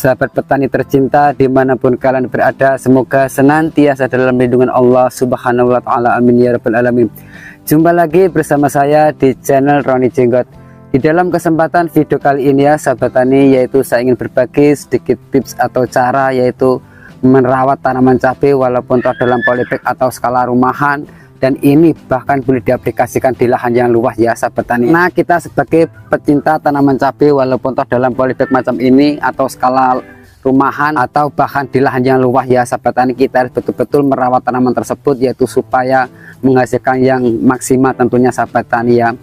Sahabat petani tercinta dimanapun kalian berada, semoga senantiasa dalam lindungan Allah Subhanahu wa Ta'ala. Amin ya Rabbal Alamin. Jumpa lagi bersama saya di channel Roni Jenggot. Di dalam kesempatan video kali ini ya sahabat tani, yaitu saya ingin berbagi sedikit tips atau cara, yaitu merawat tanaman cabai walaupun dalam polybag atau skala rumahan. Dan ini bahkan boleh diaplikasikan di lahan yang luas ya sahabat tani. Nah, kita sebagai pecinta tanaman cabai walaupun dalam polybag macam ini atau skala rumahan atau bahkan di lahan yang luas ya sahabat tani, kita harus betul-betul merawat tanaman tersebut, yaitu supaya menghasilkan yang maksimal tentunya sahabat tani ya.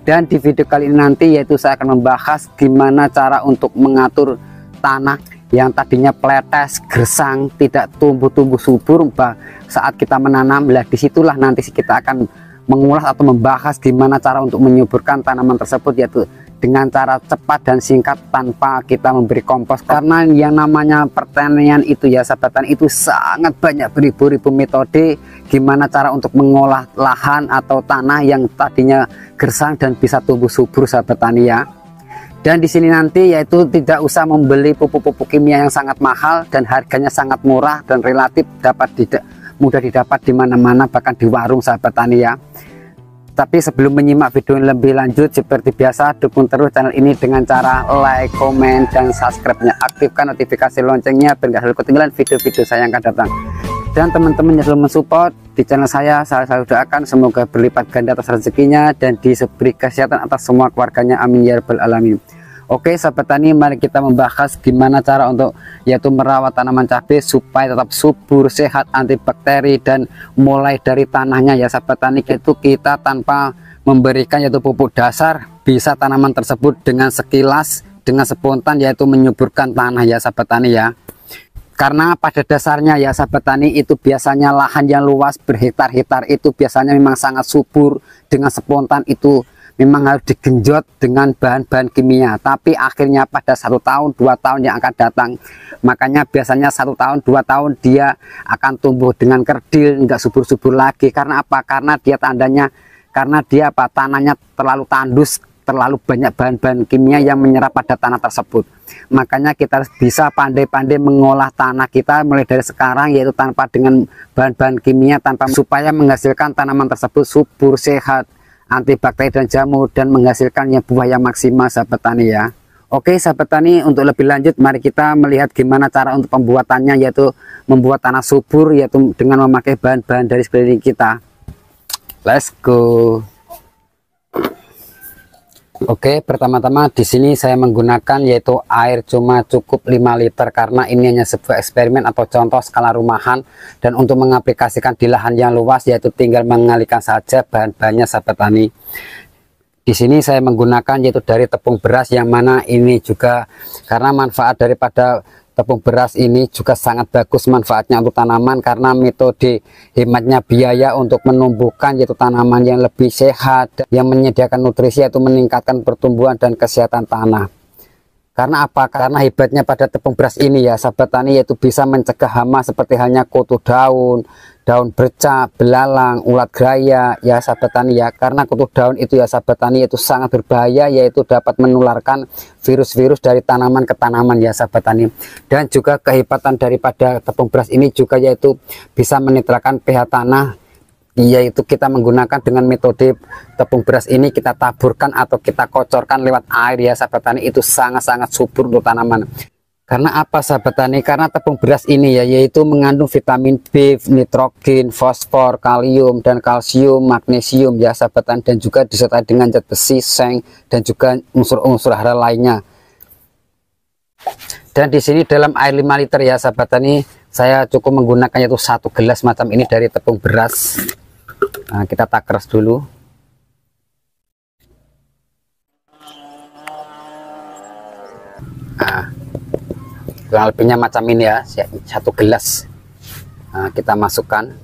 Dan di video kali ini nanti yaitu saya akan membahas gimana cara untuk mengatur tanah yang tadinya pletes, gersang, tidak tumbuh-tumbuh subur saat kita menanam. Lah disitulah nanti kita akan mengulas atau membahas gimana cara untuk menyuburkan tanaman tersebut, yaitu dengan cara cepat dan singkat tanpa kita memberi kompos. Karena yang namanya pertanian itu ya sahabat tani, itu sangat banyak beribu-ribu metode gimana cara untuk mengolah lahan atau tanah yang tadinya gersang dan bisa tumbuh subur sahabat tani ya. Dan di sini nanti yaitu tidak usah membeli pupuk-pupuk kimia yang sangat mahal dan harganya sangat murah dan relatif mudah didapat di mana-mana, bahkan di warung sahabat tani ya. Tapi sebelum menyimak video yang lebih lanjut, seperti biasa dukung terus channel ini dengan cara like, komen, dan subscribe-nya. Aktifkan notifikasi loncengnya biar gak selalu ketinggalan video-video saya yang akan datang. Dan teman-teman yang selalu mensupport di channel saya selalu doakan semoga berlipat ganda atas rezekinya dan diberi kesehatan atas semua keluarganya. Amin ya Rabbal Alamin. Oke sahabat tani, mari kita membahas gimana cara untuk yaitu merawat tanaman cabai supaya tetap subur, sehat, anti bakteri, dan mulai dari tanahnya ya sahabat tani, itu kita tanpa memberikan yaitu pupuk dasar bisa tanaman tersebut dengan sekilas, dengan spontan yaitu menyuburkan tanah ya sahabat tani ya. Karena pada dasarnya ya sahabat tani, itu biasanya lahan yang luas berhektar-hektar itu biasanya memang sangat subur, dengan spontan itu memang harus digenjot dengan bahan-bahan kimia. Tapi akhirnya pada 1 tahun 2 tahun yang akan datang, makanya biasanya 1 tahun 2 tahun dia akan tumbuh dengan kerdil, enggak subur-subur lagi. Karena apa? Karena dia tandanya, karena dia apa, tanahnya terlalu tandus, terlalu banyak bahan-bahan kimia yang menyerap pada tanah tersebut. Makanya kita harus bisa pandai-pandai mengolah tanah kita mulai dari sekarang, yaitu tanpa dengan bahan-bahan kimia, tanpa, supaya menghasilkan tanaman tersebut subur, sehat, anti bakteri dan jamur, dan menghasilkan buah yang maksimal sahabat tani ya. Oke sahabat tani, untuk lebih lanjut mari kita melihat gimana cara untuk pembuatannya, yaitu membuat tanah subur yaitu dengan memakai bahan-bahan dari sekeliling kita. Let's go. Oke, pertama-tama di sini saya menggunakan yaitu air cuma cukup 5 liter karena ini hanya sebuah eksperimen atau contoh skala rumahan, dan untuk mengaplikasikan di lahan yang luas yaitu tinggal mengalihkan saja bahan-bahannya sahabat tani. Di sini saya menggunakan yaitu dari tepung beras, yang mana ini juga karena manfaat daripada tepung beras ini juga sangat bagus manfaatnya untuk tanaman, karena metode hematnya biaya untuk menumbuhkan yaitu tanaman yang lebih sehat, yang menyediakan nutrisi yaitu meningkatkan pertumbuhan dan kesehatan tanah. Karena apa? Karena hebatnya pada tepung beras ini ya sahabat tani, yaitu bisa mencegah hama seperti halnya kutu daun, daun bercak, belalang, ulat graya ya sahabat tani ya. Karena kutu daun itu ya sahabat tani itu sangat berbahaya, yaitu dapat menularkan virus-virus dari tanaman ke tanaman ya sahabat tani. Dan juga kehebatan daripada tepung beras ini juga yaitu bisa menetralkan pH tanah, yaitu kita menggunakan dengan metode tepung beras ini kita taburkan atau kita kocorkan lewat air ya sahabat tani, itu sangat-sangat subur untuk tanaman. Karena apa sahabat tani? Karena tepung beras ini ya yaitu mengandung vitamin B, nitrogen, fosfor, kalium, dan kalsium, magnesium ya sahabat tani, dan juga disertai dengan zat besi, seng, dan juga unsur-unsur hara lainnya. Dan di sini dalam air 5 liter ya sahabat tani, saya cukup menggunakan yaitu 1 gelas macam ini dari tepung beras. Nah, kita takres dulu. Nah, kurang lebihnya macam ini ya, 1 gelas. Nah, kita masukkan.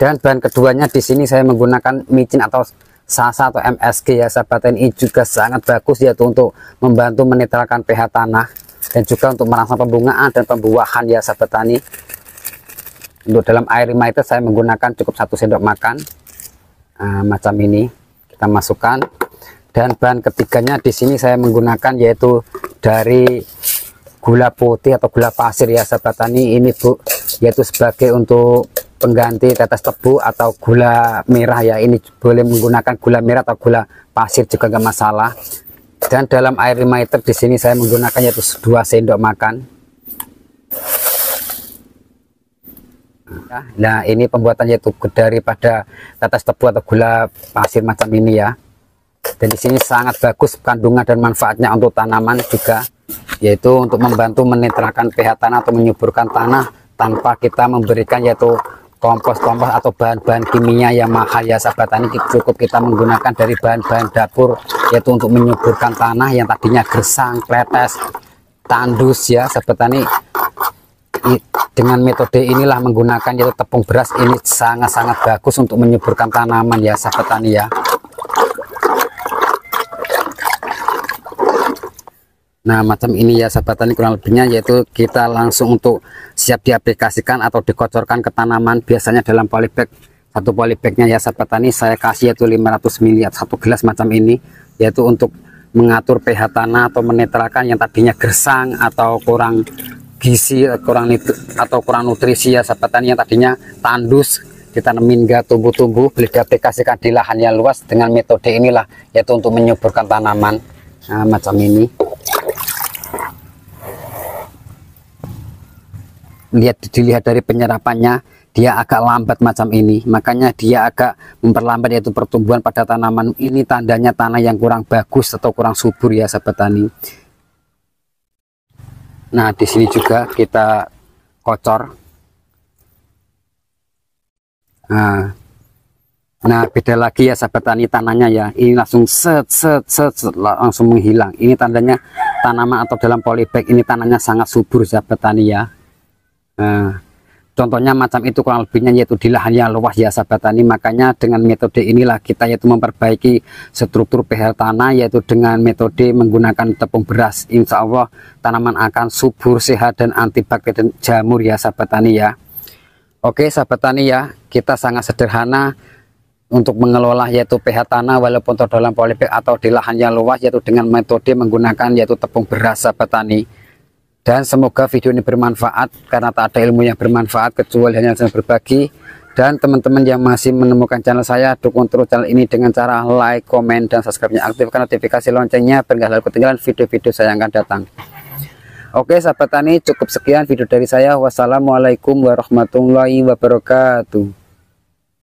Dan bahan keduanya di sini saya menggunakan micin atau Sasa atau MSG ya sahabat tani, ini juga sangat bagus yaitu untuk membantu menetralkan pH tanah dan juga untuk merangsang pembungaan dan pembuahan ya sahabat tani. Untuk dalam air 5 liter saya menggunakan cukup 1 sendok makan. Nah, macam ini kita masukkan. Dan bahan ketiganya di sini saya menggunakan yaitu dari gula putih atau gula pasir ya sahabat tani ini Bu, yaitu sebagai untuk pengganti tetes tebu atau gula merah ya. Ini boleh menggunakan gula merah atau gula pasir juga gak masalah. Dan dalam air 5 liter di sini saya menggunakan yaitu 2 sendok makan. Nah ini pembuatan yaitu daripada tetes tebu atau gula pasir macam ini ya. Dan di sini sangat bagus kandungan dan manfaatnya untuk tanaman juga, yaitu untuk membantu menetralkan pH tanah atau menyuburkan tanah tanpa kita memberikan yaitu kompos-kompos atau bahan-bahan kimia yang mahal ya sahabat tani. Cukup kita menggunakan dari bahan-bahan dapur yaitu untuk menyuburkan tanah yang tadinya gersang, kletes, tandus ya sahabat tani. Dengan metode inilah menggunakan yaitu tepung beras ini sangat-sangat bagus untuk menyuburkan tanaman ya sahabat tani ya. Nah macam ini ya sahabat tani kurang lebihnya, yaitu kita langsung untuk siap diaplikasikan atau dikocorkan ke tanaman. Biasanya dalam polybag, satu polybagnya ya sahabat tani saya kasih yaitu 500 ml atau 1 gelas macam ini, yaitu untuk mengatur pH tanah atau menetralkan yang tadinya gersang atau kurang gizi, kurang nutrisi ya sahabat tani, yang tadinya tandus ditanemin gak tumbuh-tumbuh, boleh diaplikasikan di lahan yang luas dengan metode inilah, yaitu untuk menyuburkan tanaman. Nah macam ini, dilihat dari penyerapannya dia agak lambat macam ini, makanya dia agak memperlambat yaitu pertumbuhan pada tanaman. Ini tandanya tanah yang kurang bagus atau kurang subur ya sahabat tani. Nah di sini juga kita kocor. Nah beda lagi ya sahabat tani tanahnya ya, ini langsung set langsung menghilang. Ini tandanya tanaman atau dalam polybag ini tanahnya sangat subur sahabat tani ya. Contohnya macam itu kurang lebihnya, yaitu di lahan yang luas ya sahabat tani. Makanya dengan metode inilah kita yaitu memperbaiki struktur pH tanah, yaitu dengan metode menggunakan tepung beras. Insya Allah tanaman akan subur, sehat, dan antibakteri dan jamur ya sahabat tani ya. Oke sahabat tani ya, kita sangat sederhana untuk mengelola yaitu pH tanah walaupun dalam polybag atau di lahan yang luas, yaitu dengan metode menggunakan yaitu tepung beras sahabat tani. Dan semoga video ini bermanfaat, karena tak ada ilmu yang bermanfaat kecuali hanya saya berbagi. Dan teman-teman yang masih menemukan channel saya, dukung terus channel ini dengan cara like, komen, dan subscribe-nya. Aktifkan notifikasi loncengnya biar nggak ketinggalan video-video saya yang akan datang. Oke sahabat tani, cukup sekian video dari saya. Wassalamualaikum warahmatullahi wabarakatuh.